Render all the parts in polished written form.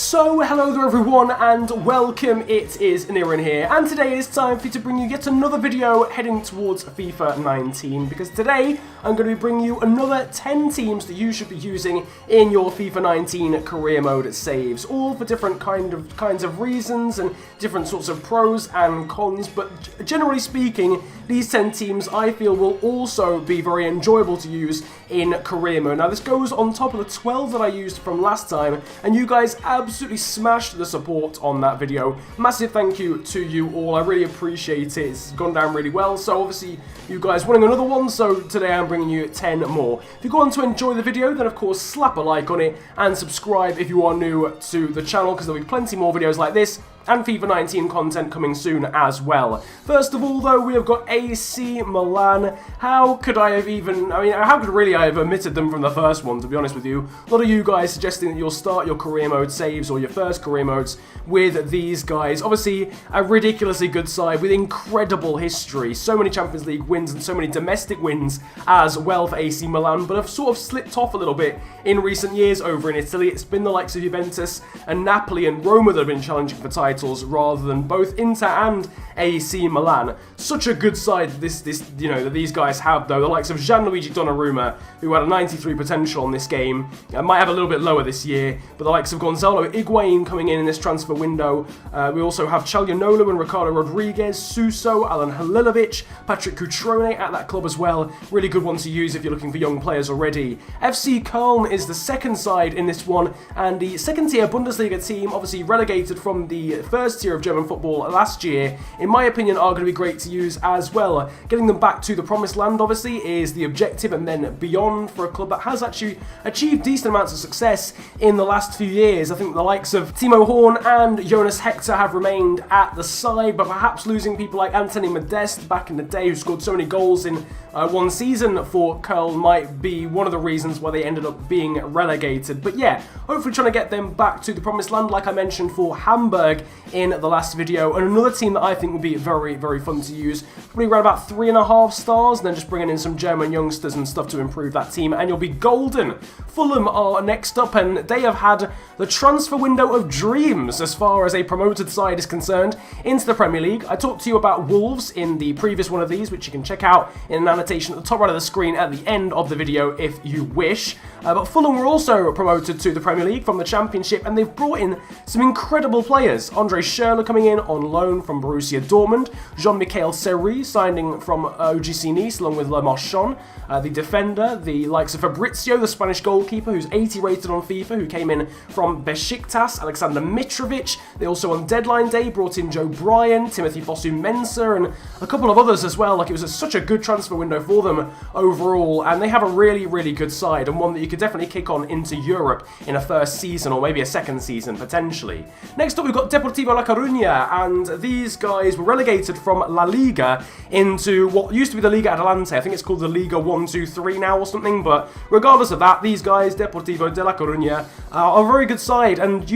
So, hello there everyone and welcome, it is Niran here, and today it is time for me to bring you yet another video heading towards FIFA 19, because today I'm going to be bringing you another 10 teams that you should be using in your FIFA 19 career mode saves, all for different kinds of reasons and different sorts of pros and cons, but generally speaking, these 10 teams I feel will also be very enjoyable to use in career mode. Now this goes on top of the 12 that I used from last time, and you guys absolutely smashed the support on that video. Massive thank you to you all, I really appreciate it. It's gone down really well, so obviously you guys wanting another one, so today I'm bringing you 10 more. If you go on to enjoy the video, then of course slap a like on it and subscribe if you are new to the channel, because there'll be plenty more videos like this and FIFA 19 content coming soon as well. First of all though, we have got AC Milan. How could I have omitted them from the first one, to be honest with you? A lot of you guys suggesting that you'll start your career mode saves or your first career modes with these guys. Obviously, a ridiculously good side with incredible history. So many Champions League wins and so many domestic wins as well for AC Milan, but have sort of slipped off a little bit in recent years over in Italy. It's been the likes of Juventus and Napoli and Roma that have been challenging for titles rather than both Inter and AC Milan. Such a good side that these guys have though. The likes of Gianluigi Donnarumma, who had a 93 potential on this game, might have a little bit lower this year, but the likes of Gonzalo Higuain coming in this transfer window. We also have Calhanoglu and Ricardo Rodriguez, Suso, Alan Halilovic, Patrick Cutrone at that club as well. Really good one to use if you're looking for young players already. FC Cologne is the second side in this one, and the second tier Bundesliga team, obviously relegated from the first tier of German football last year, in my opinion are going to be great to use as well. Getting them back to the promised land obviously is the objective, and then beyond for a club that has actually achieved decent amounts of success in the last few years. I think the likes of Timo Horn and Jonas Hector have remained at the side, but perhaps losing people like Anthony Modeste back in the day, who scored so many goals in one season for Köln, might be one of the reasons why they ended up being relegated. But yeah, hopefully trying to get them back to the promised land, like I mentioned for Hamburg in the last video, and another team that I think will be very, very fun to use. Probably around about 3.5 stars, and then just bringing in some German youngsters and stuff to improve that team, and you'll be golden. Fulham are next up, and they have had the transfer window of dreams as far as a promoted side is concerned into the Premier League. I talked to you about Wolves in the previous one of these, which you can check out in an annotation at the top right of the screen at the end of the video if you wish. But Fulham were also promoted to the Premier League from the Championship, and they've brought in some incredible players. Andre Schürrle coming in on loan from Borussia Dortmund, Jean-Michel Seri signing from OGC Nice along with Le Marchand, the defender, the likes of Fabrizio, the Spanish goalkeeper who's 80 rated on FIFA, who came in from Besiktas, Alexander Mitrovic. They also on deadline day brought in Joe Bryan, Timothy Fosu-Mensah, and a couple of others as well. Like, it was such a good transfer window for them overall, and they have a really, really good side, and one that you could definitely kick on into Europe in a first season or maybe a second season potentially. Next up we've got Deportivo La Coruña, and these guys were relegated from La Liga into what used to be the Liga Adelante. I think it's called the Liga 1, 2, 3 now or something, but regardless of that, these guys, Deportivo de La Coruña, are a very good side and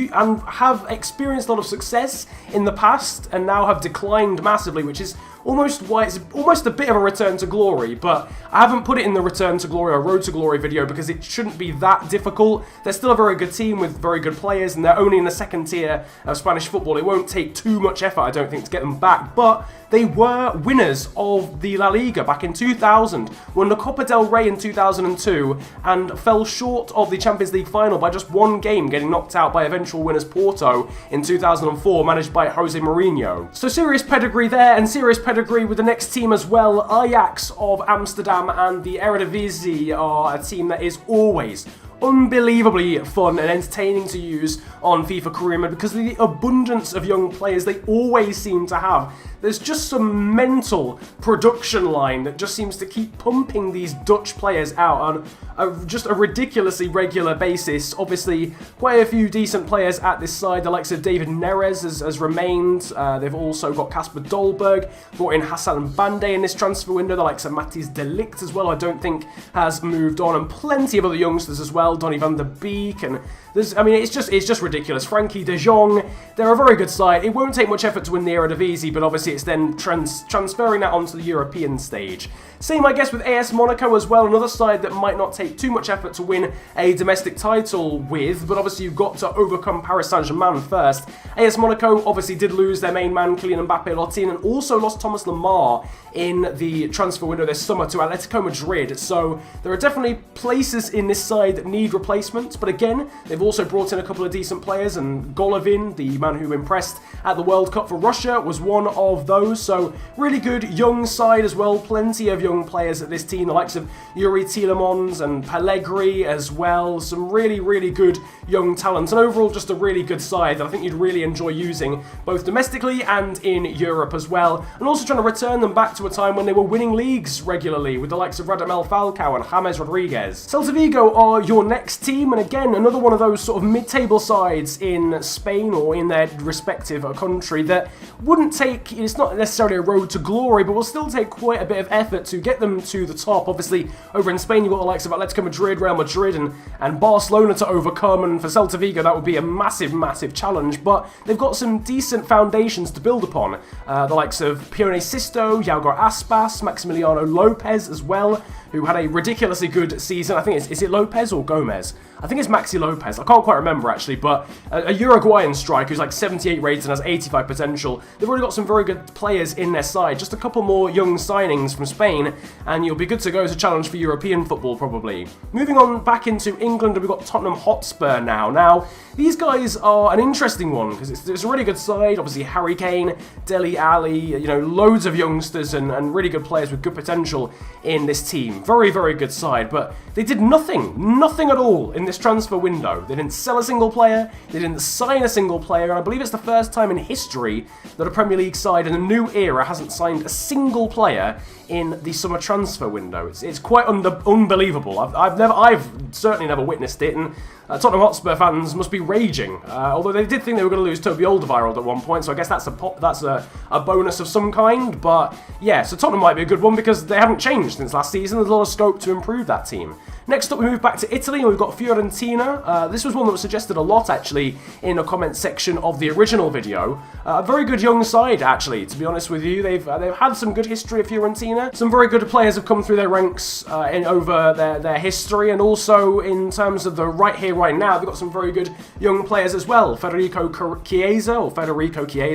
have experienced a lot of success in the past and now have declined massively, which is almost why it's almost a bit of a return to glory, but I haven't put it in the return to glory or road to glory video because it shouldn't be that difficult. They're still a very good team with very good players, and they're only in the second tier of Spanish football. It won't take too much effort, I don't think, to get them back, but they were winners of the La Liga back in 2000, won the Copa del Rey in 2002, and fell short of the Champions League final by just one game, getting knocked out by eventual winners Porto in 2004, managed by Jose Mourinho. So serious pedigree there, and serious pedigree with the next team as well. Ajax of Amsterdam and the Eredivisie are a team that is always unbelievably fun and entertaining to use on FIFA Career Mode because of the abundance of young players they always seem to have. There's just some mental production line that just seems to keep pumping these Dutch players out on just a ridiculously regular basis. Obviously, quite a few decent players at this side. The likes of David Neres has remained. They've also got Kasper Dolberg, brought in Hassan Bande in this transfer window. The likes of Matthijs de Ligt as well, I don't think has moved on, and plenty of other youngsters as well. well, Donny van der Beek, and it's just ridiculous. Frankie de Jong, they're a very good side. It won't take much effort to win the Eredivisie, but obviously it's then transferring that onto the European stage. Same, I guess, with AS Monaco as well, another side that might not take too much effort to win a domestic title with, but obviously you've got to overcome Paris Saint-Germain first. AS Monaco obviously did lose their main man, Kylian Mbappé, and also lost Thomas Lemar in the transfer window this summer to Atletico Madrid, so there are definitely places in this side that need replacements, but again, they've also brought in a couple of decent players, and Golovin, the man who impressed at the World Cup for Russia, was one of those, so really good young side as well, plenty of young players at this team, the likes of Yuri Tielemans and Pellegrini as well, some really, really good young talent, and overall just a really good side that I think you'd really enjoy using, both domestically and in Europe as well, and also trying to return them back to a time when they were winning leagues regularly, with the likes of Radamel Falcao and James Rodriguez. Celta Vigo are your next team, and again, another one of those sort of mid-table sides in Spain or in their respective country that wouldn't take, it's not necessarily a road to glory, but will still take quite a bit of effort to get them to the top. Obviously, over in Spain, you've got the likes of Atletico Madrid, Real Madrid, and Barcelona to overcome, and for Celta Vigo, that would be a massive, massive challenge, but they've got some decent foundations to build upon. The likes of Pione Sisto, Yago Aspas, Maximiliano Lopez as well, who had a ridiculously good season. I think is it Lopez or Gomez? I think it's Maxi Lopez. I can't quite remember actually, but a Uruguayan striker who's like 78 rated and has 85 potential. They've already got some very good players in their side. Just a couple more young signings from Spain, and you'll be good to go as a challenge for European football probably. Moving on back into England, we've got Tottenham Hotspur now. Now, these guys are an interesting one because it's a really good side. Obviously, Harry Kane, Dele Alli, loads of youngsters and really good players with good potential in this team. Very, very good side, but they did nothing at all in this transfer window. They didn't sell a single player, they didn't sign a single player, and I believe it's the first time in history that a Premier League side in a new era hasn't signed a single player in the summer transfer window. It's quite unbelievable. I've certainly never witnessed it, and Tottenham Hotspur fans must be raging. Although they did think they were going to lose Toby Alderweireld at one point, so I guess that's a bonus of some kind. But yeah, so Tottenham might be a good one because they haven't changed since last season. There's a lot of scope to improve that team. Next up, we move back to Italy, and we've got Fiorentina. This was one that was suggested a lot, actually, in the comment section of the original video. A very good young side, actually, to be honest with you. They've had some good history of Fiorentina. Some very good players have come through their ranks over their history, and also in terms of the right here, right now, they've got some very good young players as well. Federico Chiesa,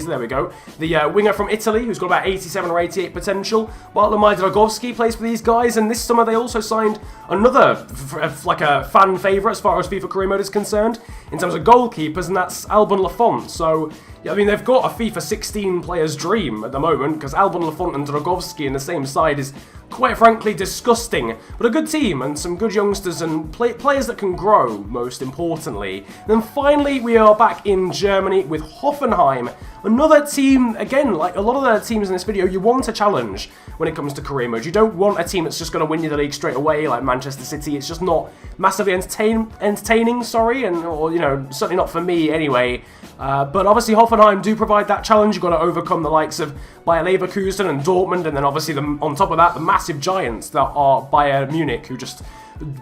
there we go. The winger from Italy, who's got about 87 or 88 potential. Bartolomei Dragowski plays for these guys, and this summer they also signed another like a fan favourite as far as FIFA career mode is concerned in terms of goalkeepers, and that's Alban Lafont. So yeah, I mean, they've got a FIFA 16 player's dream at the moment because Alban Lafont and Dragowski in the same side is quite frankly disgusting, but a good team and some good youngsters and players that can grow, most importantly. And then finally, we are back in Germany with Hoffenheim, another team, again, like a lot of the teams in this video, you want a challenge when it comes to career mode. You don't want a team that's just going to win you the league straight away, like Manchester City. It's just not massively entertaining, or certainly not for me anyway. But obviously Hoffenheim do provide that challenge. You've got to overcome the likes of Bayer Leverkusen and Dortmund, and then obviously on top of that, the massive giants that are Bayern Munich, who just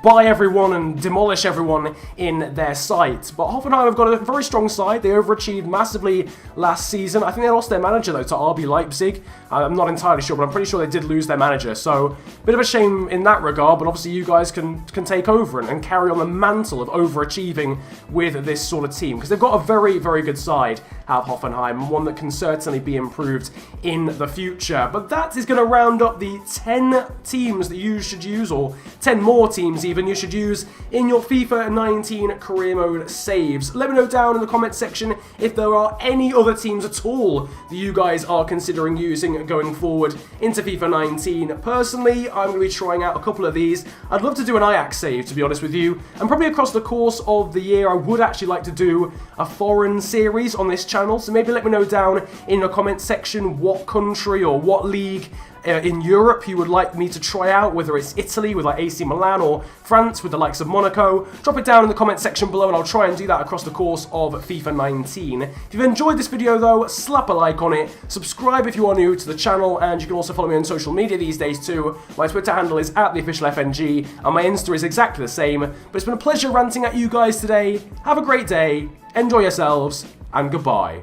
buy everyone and demolish everyone in their sight. But Hoffenheim have got a very strong side. They overachieved massively last season. I think they lost their manager, though, to RB Leipzig. I'm not entirely sure, but I'm pretty sure they did lose their manager. So, a bit of a shame in that regard, but obviously you guys can take over and carry on the mantle of overachieving with this sort of team, because they've got a very, very good side out of Hoffenheim, and one that can certainly be improved in the future. But that is going to round up the 10 teams that you should use, or 10 more teams even, you should use in your FIFA 19 career mode saves. Let me know down in the comment section if there are any other teams at all that you guys are considering using going forward into FIFA 19. Personally, I'm going to be trying out a couple of these. I'd love to do an Ajax save, to be honest with you, and probably across the course of the year I would actually like to do a foreign series on this channel, so maybe let me know down in the comment section what country or what league in Europe you would like me to try out, whether it's Italy with like AC Milan or France with the likes of Monaco, drop it down in the comment section below and I'll try and do that across the course of FIFA 19. If you've enjoyed this video though, slap a like on it, subscribe if you are new to the channel, and you can also follow me on social media these days too. My Twitter handle is @theofficialfng and my Insta is exactly the same. But it's been a pleasure ranting at you guys today. Have a great day, enjoy yourselves, and goodbye.